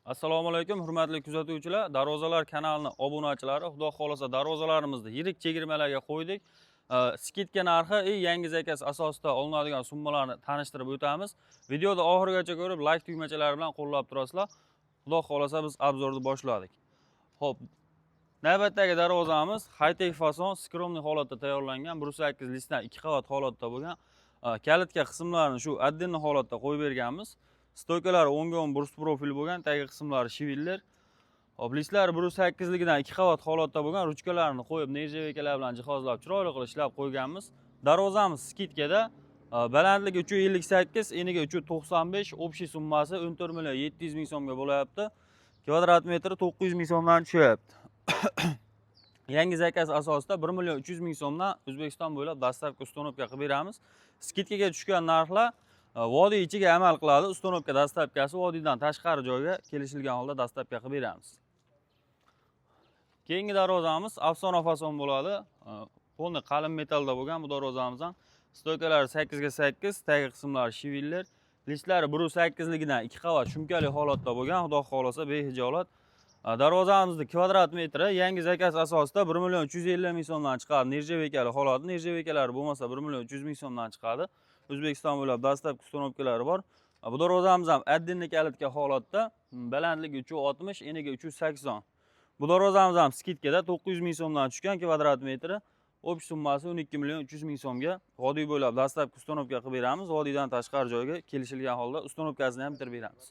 Assalomu alaykum, hurmatli kuzatuvchilar, Darvozalar kanalining obunachilari. Xudo xolasa darvozalarimizni yirik chegirmalarga qo'ydik. Skidka narxi yangi zakaz asosida olinadigan summalarni tanishtirib o'tamiz. Videoda oxirigacha ko'rib, like tugmachalari bilan qo'llab turasizlar. Xudo xolasa biz obzorni boshladik. Xo'p, navbatdagi darvozamiz high-tech fason, skromniy holatda tayyorlangan, 1.8 listdan 2 qavat holatda bo'lgan. Kalitka qismlarini shu отдельный holatda qo'yib berganmiz. Stoykalari o'ngga-o'ng burst profil bo'lgan, tagi qismlari shiviller. Hop, listlari 1.8 ligidan 2 qavat holatda bo'lgan, ruchkalarini qo'yib, nержавейкалар bilan jihozlab, chiroyli qilib ishlab qo'yganmiz. Darvozamiz skitkada, balandligi 358, eniga 395, общий summasi 14 million 700 ming so'mga bo'layapti. Kvadrat metri 900 ming so'mdan tushyapti. Yangi zakaz asosida 1 million 300 ming so'mdan O'zbekiston bo'ylab dastavka ustonovka qilib beramiz. Skidkaga tushgan narxlar vodiy ichiga amal qiladi. Ustonovka dastavkasi vodiydan tashqari joyga kelishilgan holda dastavka qilib beramiz. Keyingi darvozamiz afsona fason bo'ladi. Polni qalin metalda bo'lgan bu darvozamizdan stoykalari 8 ga 8, tagi qismlari shiviller, listlari 1.8 ligidan 2 qavat shumkali holatda bo'lgan. Xudo xolasa behijolat. Darvozamizning kvadrat metri yangi zakaz asosida 1 million 350 ming so'mdan chiqadi. Nержавейкали holati, nержавейкалari bo'lmasa 1 million 300 ming so'mdan chiqadi. O'zbekiston bo'ylab dastavka ustonovkalari bor. Bu darvozamiz ham отдельный kalitka holatda, balandligi 360, eniga 380. Bu darvozamiz ham skidkada 900 ming so'mdan tushgan, kvadrat metri общий summasi 12 million 300 ming so'mga vodiy bo'ylab dastavka ustonovka qilib beramiz. Vodiydan tashqari joyga kelishilgan holda ustonovkasini ham bitirib beramiz.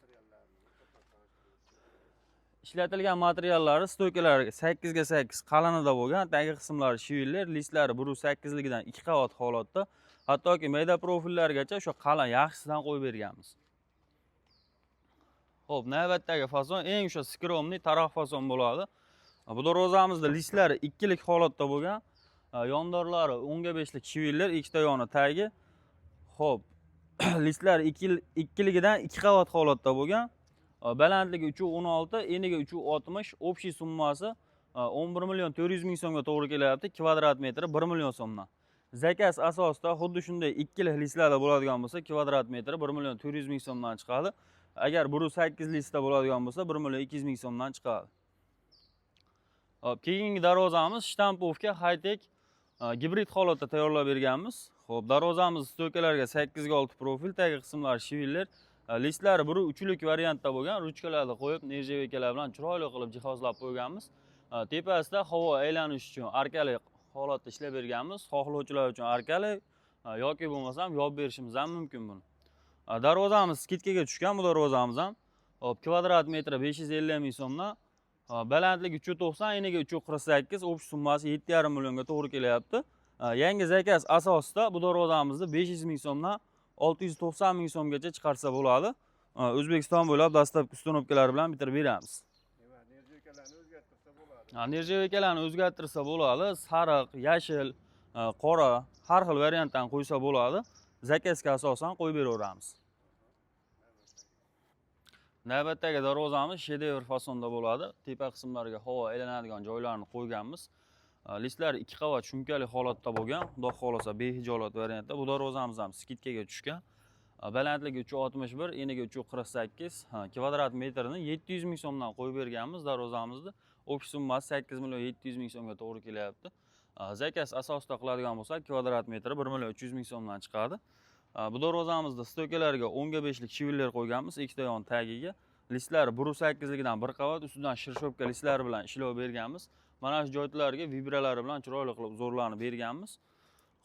Ishlatilgan materiallari stoykalari 8 ga 8 qalinida bo'lgan, tagi qismlari shiviller, listlari 1.8 ligidan 2 qavat holatda, hattoki mayda profillargacha o'sha qalin yaxshisidan qo'yib berganmiz. Xo'p, navbatdagi fason eng o'sha skromniy taraf fason bo'ladi. Bu darvozamizda listlari 2 lik holatda bo'lgan, yondorlari 10 ga 5 lik shiviller, ikkita yoni tagi. Xo'p, listlari 2 ligidan 2 qavat holatda bo'lgan. Balandligi 316, eniga 360, общий summasi 11 million 400 ming so'mga to'g'ri kelyapti. Kvadrat metri 1 million so'mdan. Zakaz asosida xuddi shunday ikkili listlarda bo'ladigan bo'lsa, kvadrat metri 1 million 400 ming so'mdan chiqadi. Agar 1.8 listda bo'ladigan bo'lsa, 1 million 200 ming so'mdan chiqadi. Hop, keyingi darvozamiz shtampovka high-tech gibrid holatda tayyorlab berganmiz. Xo'p, darvozamiz stoykalariga 8 ga 6 profil, tagi qismlari shiviller, listlari 1.3 lik variantda bo'lgan, ruchkalarni qo'yib, nержавейкалар bilan chiroyli qilib jihozlab qo'yganmiz. Tepasida havo aylanish uchun arkali holatda ishlab berganmiz. Xohlovchilar uchun arkali yoki bo'lmasam yopib berishimiz ham mumkin buni. Darvozamiz skidkaga tushgan bu darvozamiz ham. Hop, kvadrat metri 550 ming so'mdan, balandligi 390, eniga 348, общий summasi 7,5 millionga to'g'ri kelyapti. Yangi zakaz asosida bu darvozamizni 500 ming so'mdan 690 ming so'mgacha chiqarsa bo'ladi. O'zbekiston bo'ylab dastavka ustonovkalari bilan bitirib beramiz. Nержавейкаlarni o'zgartirsa bo'ladi. Sariq, yashil, qora har xil variantdan qo'ysa bo'ladi. Zakazga asosan qo'yib beraveramiz. Navbatdagi darvozamiz shedevr fasonda bo'ladi. Tepa qismlariga havo aylanadigan joylarni qo'yganmiz. Listlari 2 qavat shumkali holatda bo'lgan, xudo xolasa behijolat variantda. Bu darvozamiz ham skidkaga tushgan. Balandligi 361, eniga 348, kvadrat metrini 700 ming so'mdan qo'yib berganmiz darvozamizni. Общий summasi 8 million 700 ming so'mga to'g'ri kelyapti. Zakaz asosida qiladigan bo'lsak, kvadrat metri 1 million 300 ming so'mdan chiqadi. Bu darvozamizda stoykalariga 10 ga 5 lik shiviller qo'yganmiz, ikkita yon tagiga. Listlari 1.8 ligidan 1 qavat, ustidan shirshobka listlari bilan ishlab berganmiz. Mana shu joylarga vibralari bilan chiroyli qilib zo'rlanib berganmiz.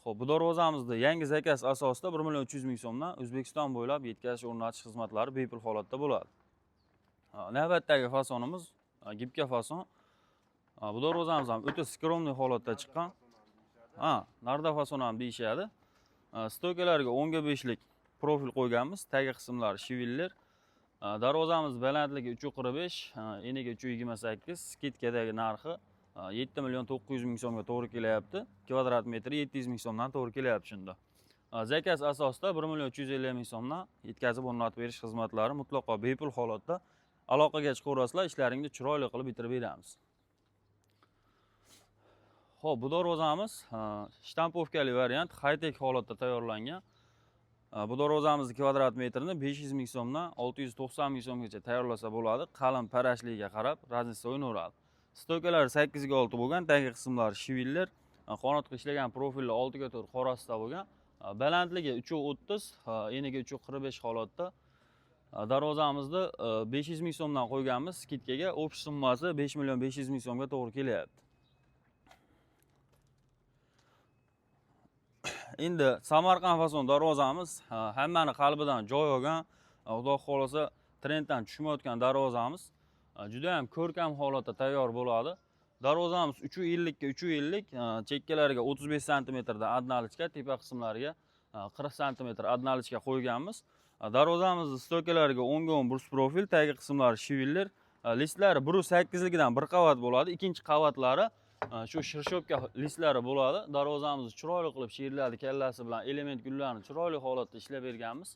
Xo'p, bu darvozamizda yangi zakaz asosida 1 million 300 ming so'mdan O'zbekiston bo'ylab yetkazish o'rnatish xizmatlari bepul holatda bo'ladi. Navbatdagi fasonimiz gibka fason. Bu darvozamiz ham o'ta skromniy holatda chiqqan. Narda fason ham deyishadi. Stoykalariga 10 ga 5 lik profil qo'yganmiz, tagi qismlari shiviller. Darvozamiz balandligi 345, eniga 328, skidkadagi narxi 7 million 900 ming so'mga to'g'ri kelyapti. Kvadrat metri 700 ming so'mdan to'g'ri kelyapti shunda. Zakaz asosida 1 million 350 ming so'mdan yetkazib o'rnatib berish xizmatlari mutlaqo bepul holatda. Aloqaga chiqaverasizlar, ishlaringni chiroyli qilib bitirib beramiz. Xo'p, bu darvozamiz shtampovkali variant, high-tech holatda tayyorlangan. Bu darvozamizni kvadrat metrini 500 ming so'mdan 690 ming so'mgacha tayyorlasa bo'ladi. Qalin parashligiga qarab razniца o'ynaveradi. Stokalari 8 ga 6 bo'lgan, tagi qismlari shiviller, qanotga ishlagan profilli 6 ga 4 qorasida bo'lgan. Balandligi 3.30, eniga 3.45 holatda. Darvozamizni 500 ming so'mdan qo'yganmiz skidkaga. Общий summasi 5 million 500 ming so'mga to'g'ri kelyapti. Endi Samarqand fason darvozamiz hammani qalbidan joy olgan, xudo xolasa trenddan tushmayotgan darvozamiz. Juda ham ko'rkam holatda tayyor bo'ladi. Darvozamiz 3.50 ga 3.50, chekkalariga 35 sm da adnalichka, tepa qismlariga 40 sm adnalichka qo'yganmiz. Darvozamizni stokalariga 10 ga 10 brus profil, tagi qismlari shiviller, listlari 1.8 ligidan bir qavat bo'ladi. Ikkinchi qavatlari shu shirshobka listlari bo'ladi. Darvozamizni chiroyli qilib she'rladi kallasi bilan element gullarni chiroyli holatda ishlab berganmiz.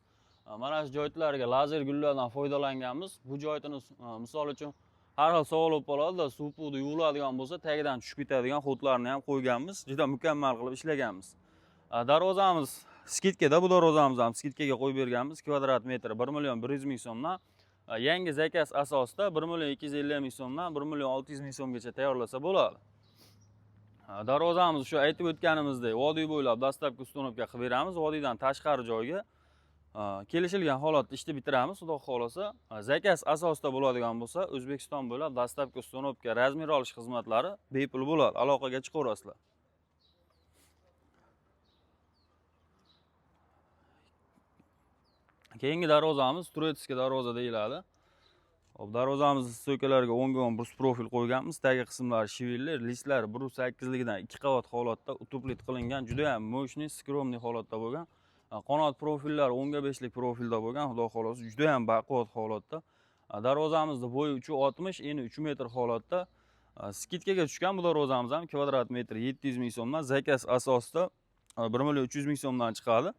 Mana shu joylarga lazer gullardan foydalanganmiz. Bu joyini misol uchun har xil savol bo'lib qoladi, suv puvni yuviladigan bo'lsa, tagidan tushib ketadigan xotlarni ham qo'yganmiz. Juda mukammal qilib ishlaganmiz. Darvozamiz skidkada, bu darvozamizni ham skidkaga qo'yib berganmiz. Kvadrat metri 1 million 100 ming so'mdan. Yangi zakaz asosida 1 million 250 ming so'mdan 1 million 600 ming so'mgacha tayyorlasa bo'ladi. Darvozamiz shu aytib o'tganimizdek vodiy bo'ylab dastlabki ustunovka qilib beramiz. Vodiydan tashqari joyga kelishilgan holatda ishni bitiramiz. Xudo xolasa, zakaz asosida bo'ladigan bo'lsa, O'zbekiston bo'ylab dastlabki ustunovka razmer olish xizmatlari bepul bo'ladi. Aloqaga chiqaverasizlar. Keyingi darvozamiz Turetskiy darvoza deyiladi. Darvozamizni stokalariga 10 ga 10 brus profil qo'yganmiz. Tagi qismlari shiviller, listlari 1.8 ligidan 2 qavat holatda utuplit qilingan, juda ham mo'shni, skromniy holatda bo'lgan. Qanot profillari 10 ga 5 lik profilda bo'lgan, xudo xolasa juda ham baquvvat holatda. Darvozamizni bo'yi 3.60, eni 3 metr holatda. Skidkaga tushgan bu darvozamiz ham kvadrat metri 700 ming so'mdan, zakaz asosida 1 million 300 ming so'mdan chiqadi.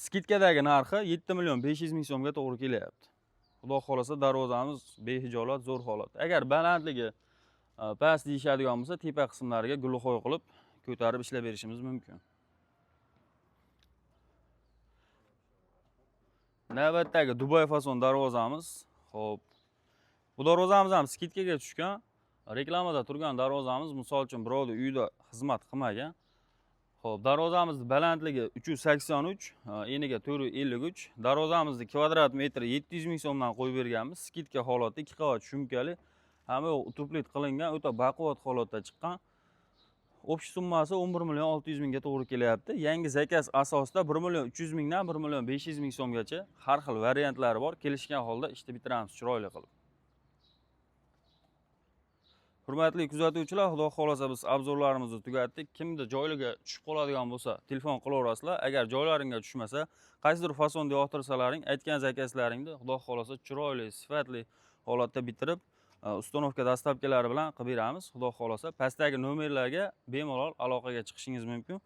Skidkadagi narxi 7 million 500 ming so'mga to'g'ri kelyapti. Xudo xolasa darvozamiz behijolat, zo'r holat. Agar balandligi past deyishadigan bo'lsa, tepa qismlariga gulxo'y qilib ko'tarib ishlab berishimiz mumkin. Navbatdagi Dubay fason darvozamiz. Xo'p. Bu darvozamiz ham skidkaga tushgan. Reklamada turgan darvozamiz, misol uchun birovda uyda xizmat qilmagan. Xo'p, darvozamizni balandligi 383, eniga 453. Darvozamizni kvadrat metri 700 ming so'mdan qo'yib berganmiz. Skidka holatda 2 qavat shumkali, hamma utuplit qilingan, o'ta baquvvat holatda chiqqan. Общий summasi 11 million 600 mingga to'g'ri kelyapti. Yangi zakaz asosida 1 million 300 mingdan 1 million 500 ming so'mgacha har xil variantlari bor. Kelishgan holda ishni bitiramiz chiroyli qilib. Hurmatli kuzatuvchilar, xudo xolasa biz obzorlarimizni tugatdik. Kimda joylarga tushib qoladigan bo'lsa, telefon qilaverasizlar. Agar joylaringga tushmasa, qaysidir fasonda yoqtirsalaring, aytgan zakazlaringni xudo xolasa chiroyli, sifatli holatda bitirib, ustunovka dastlabkilari bilan qilib beramiz. Xudo xolasa, pastdagi nomerlarga bemalol aloqaga chiqishingiz mumkin.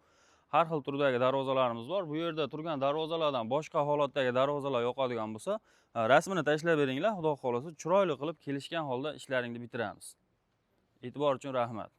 Har xil turdagi darvozalarimiz bor. Bu yerda turgan darvozalardan boshqa holatdagi darvozalar yoqadigan bo'lsa, rasmini tashlab beringlar. Xudo xolasa, chiroyli qilib kelishgan holda ishlaringni bitiramiz. E'tibor uchun rahmat.